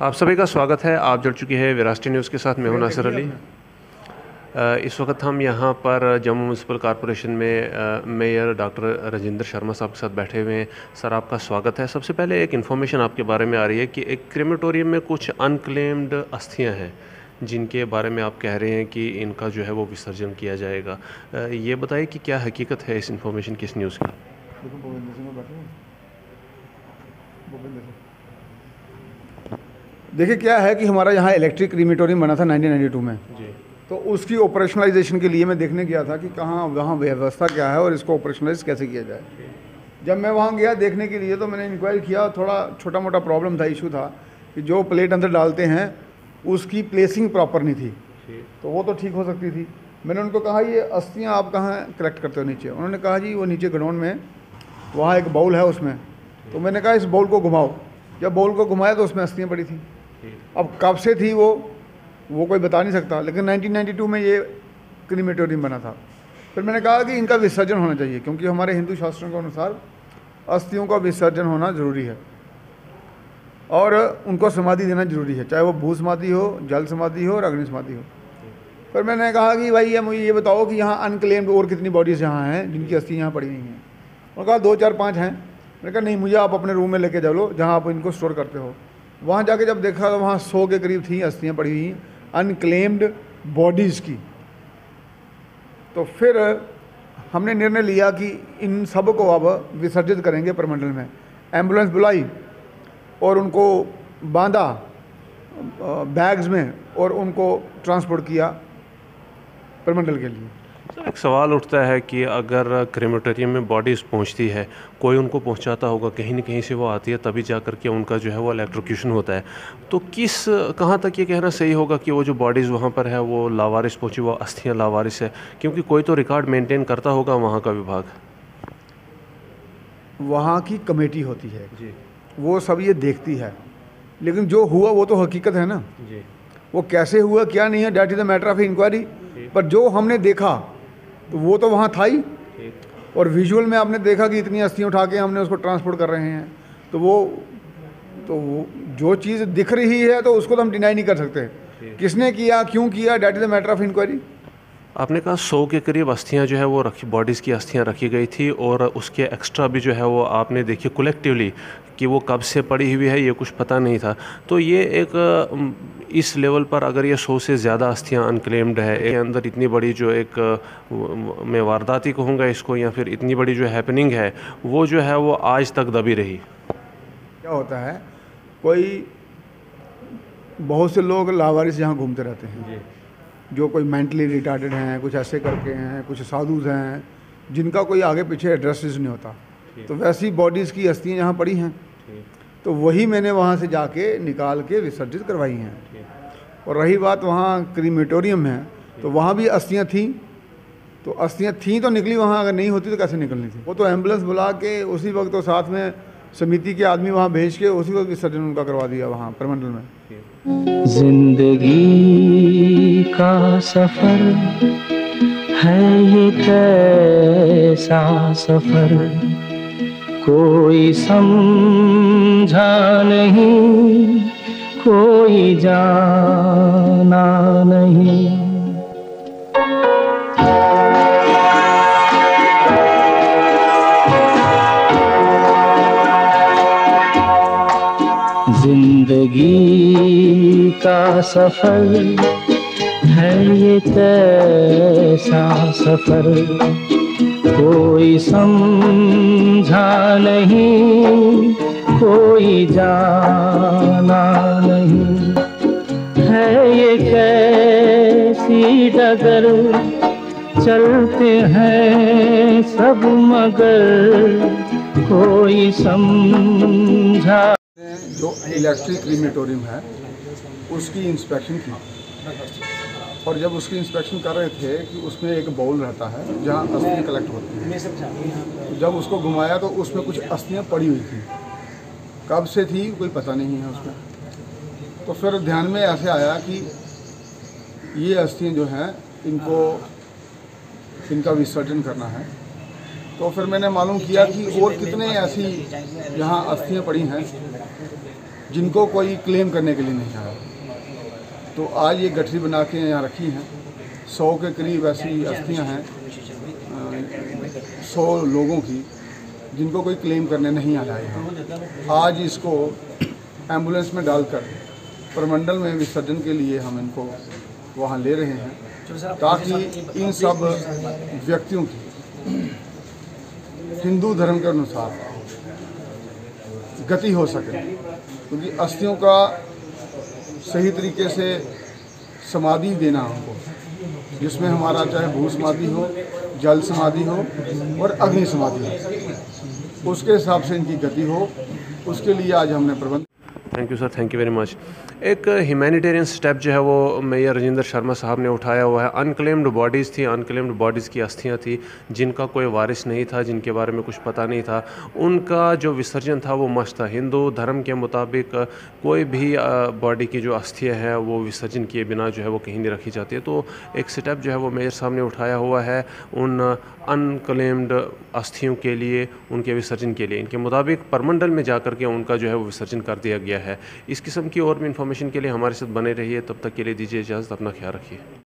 आप सभी का स्वागत है। आप जुड़ चुकी है विरासती न्यूज़ के साथ। मैं हूं नासिर अली। इस वक्त हम यहां पर जम्मू म्यूनसिपल कॉरपोरेशन में मेयर डॉक्टर राजेंद्र शर्मा साहब के साथ बैठे हुए हैं। सर, आपका स्वागत है। सबसे पहले एक इन्फॉर्मेशन आपके बारे में आ रही है कि एक क्रेमेटोरियम में कुछ अनक्लेम्ड अस्थियां हैं जिनके बारे में आप कह रहे हैं कि इनका जो है वो विसर्जन किया जाएगा। ये बताइए कि क्या हकीकत है इस इन्फॉर्मेशन की, इस न्यूज़ की। देखिए, क्या है कि हमारा यहाँ इलेक्ट्रिक क्रीमेटोरियम बना था 1992 में जी। तो उसकी ऑपरेशनलाइजेशन के लिए मैं देखने गया था कि कहाँ वहाँ व्यवस्था क्या है और इसको ऑपरेशनलाइज कैसे किया जाए। जब मैं वहाँ गया देखने के लिए तो मैंने इंक्वायरी किया। थोड़ा छोटा मोटा प्रॉब्लम था, इशू था कि जो प्लेट अंदर डालते हैं उसकी प्लेसिंग प्रॉपर नहीं थी, तो वो तो ठीक हो सकती थी। मैंने उनको कहा ये अस्थियाँ आप कहाँ कलेक्ट करते हो नीचे? उन्होंने कहा जी वो नीचे ग्राउंड में वहाँ एक बाउल है उसमें। तो मैंने कहा इस बाउल को घुमाओ। जब बाउल को घुमाया तो उसमें अस्थियाँ पड़ी थी। अब कब से थी वो कोई बता नहीं सकता, लेकिन 1992 में ये क्रीमेटोरियम बना था। फिर मैंने कहा कि इनका विसर्जन होना चाहिए, क्योंकि हमारे हिंदू शास्त्रों के अनुसार अस्थियों का विसर्जन होना ज़रूरी है और उनको समाधि देना ज़रूरी है, चाहे वो भू समाधि हो, जल समाधि हो और अग्नि समाधि हो। फिर मैंने कहा कि भाई मुझे ये बताओ कि यहाँ अनक्लेम्ड और कितनी बॉडीज़ यहाँ हैं जिनकी अस्थियाँ यहाँ पड़ी नहीं हैं? उन्होंने कहा 2 4 5 हैं। मैंने कहा नहीं, मुझे आप अपने रूम में लेके चलो जहाँ आप इनको स्टोर करते हो। वहाँ जाके जब देखा तो वहाँ 100 के करीब थी अस्थियाँ पड़ी हुई अनक्लेम्ड बॉडीज़ की। तो फिर हमने निर्णय लिया कि इन सब को अब विसर्जित करेंगे परमंडल में। एम्बुलेंस बुलाई और उनको बांधा बैग्स में और उनको ट्रांसपोर्ट किया परमंडल के लिए। सर, एक सवाल उठता है कि अगर क्रेमेटोरियम में बॉडीज़ पहुंचती है, कोई उनको पहुंचाता होगा, कहीं न कहीं से वो आती है, तभी जा कर के उनका जो है वो इलेक्ट्रोक्यूशन होता है। तो कहाँ तक ये कहना सही होगा कि वो जो बॉडीज़ वहाँ पर है वो लावारिस पहुंची, वो अस्थियाँ लावारिस है? क्योंकि कोई तो रिकॉर्ड मेंटेन करता होगा वहाँ का विभाग। वहाँ की कमेटी होती है जी, वो सब ये देखती है, लेकिन जो हुआ वो तो हकीकत है ना जी। वो कैसे हुआ क्या नहीं है, that is the matter of inquiry. पर जो हमने देखा तो वो तो वहाँ था ही, और विजुअल में आपने देखा कि इतनी अस्थियाँ उठा के हमने उसको ट्रांसपोर्ट कर रहे हैं। तो वो जो चीज़ दिख रही है तो उसको तो हम डिनाई नहीं कर सकते। किसने किया, क्यों किया, that is the matter of inquiry. आपने कहा 100 के करीब अस्थियाँ जो है वो बॉडीज़ की अस्थियाँ रखी गई थी, और उसके एक्स्ट्रा भी जो है वो आपने देखी कलेक्टिवली कि वो कब से पड़ी हुई है ये कुछ पता नहीं था। तो ये एक इस लेवल पर अगर ये 100 से ज़्यादा अस्थियाँ अनक्लेम्ड है, एक अंदर इतनी बड़ी जो एक मैं वारदात ही कहूँगा इसको, या फिर इतनी बड़ी जो हैपनिंग है वो जो है वो आज तक दबी रही। क्या होता है, बहुत से लोग लावारिस यहाँ घूमते रहते हैं जी। जो कोई मेंटली रिटार्डेड हैं, कुछ ऐसे करके हैं, कुछ साधुज हैं जिनका कोई आगे पीछे एड्रेसेस नहीं होता। तो वैसी बॉडीज़ की अस्थियाँ यहाँ पड़ी हैं, तो वही मैंने वहाँ से जाके निकाल के विसर्जित करवाई हैं। और रही बात वहाँ क्रीमेटोरियम है, तो वहाँ भी अस्थियाँ थीं। तो अस्थियाँ थीं तो निकली वहाँ, अगर नहीं होती तो कैसे निकलनी थी? वो तो एम्बुलेंस बुला के उसी वक्त, तो साथ में समिति के आदमी वहाँ भेज के उसी वक्त विसर्जन उनका करवा दिया वहाँ परमंडल में। जिंदगी का सफर है ये कैसा सफर, कोई समझा नहीं, कोई जाना नहीं। जिंदगी का सफर है ये कैसा सफर, कोई समझा नहीं, कोई जाना नहीं। है ये कैसी डगर, चलते हैं सब मगर, कोई समझा। जो इलेक्ट्रिक क्रीमेटोरियम है उसकी इंस्पेक्शन की, और जब उसकी इंस्पेक्शन कर रहे थे कि उसमें एक बाउल रहता है जहाँ अस्थियाँ कलेक्ट होती हैं। जब उसको घुमाया तो उसमें कुछ अस्थियाँ पड़ी हुई थी, कब से थी कोई पता नहीं है उसमें। तो फिर ध्यान में ऐसे आया कि ये अस्थियाँ जो हैं इनका विसर्जन करना है। तो फिर मैंने मालूम किया कि और कितने ऐसी यहाँ अस्थियाँ पड़ी हैं जिनको कोई क्लेम करने के लिए नहीं आया। तो आज ये गठरी बना के यहाँ रखी हैं। 100 के करीब ऐसी अस्थियाँ हैं, 100 लोगों की, जिनको कोई क्लेम करने नहीं आया है। आज इसको एम्बुलेंस में डालकर प्रमंडल में विसर्जन के लिए हम इनको वहाँ ले रहे हैं, ताकि इन सब व्यक्तियों की हिंदू धर्म के अनुसार गति हो सके, क्योंकि अस्थियों का सही तरीके से समाधि देना हमको, जिसमें हमारा चाहे भू समाधि हो, जल समाधि हो और अग्नि समाधि हो, उसके हिसाब से इनकी गति हो, उसके लिए आज हमने प्रबंध। Thank you sir, thank you very much. एक ह्यूमैनिटेरियन स्टेप जो है वो मेयर राजेंद्र शर्मा साहब ने उठाया हुआ है। अनक्लेम्ड बॉडीज़ थी, अनक्लेम्ड बॉडीज़ की अस्थियां थी, जिनका कोई वारिस नहीं था, जिनके बारे में कुछ पता नहीं था, उनका जो विसर्जन था वो मस्त था। हिंदू धर्म के मुताबिक कोई भी बॉडी की जो अस्थियाँ हैं वो विसर्जन किए बिना जो है वो कहीं नहीं रखी जाती है। तो एक स्टेप जो है वो मेयर साहब ने उठाया हुआ है उन अनक्लेम्ड अस्थियों के लिए, उनके विसर्जन के लिए। इनके मुताबिक परमंडल में जाकर के उनका जो है वो विसर्जन कर दिया गया है। इस किस्म की और भी इन्फॉर्मेशन के लिए हमारे साथ बने रहिए। तब तक के लिए दीजिए इजाज़त, अपना ख्याल रखिए।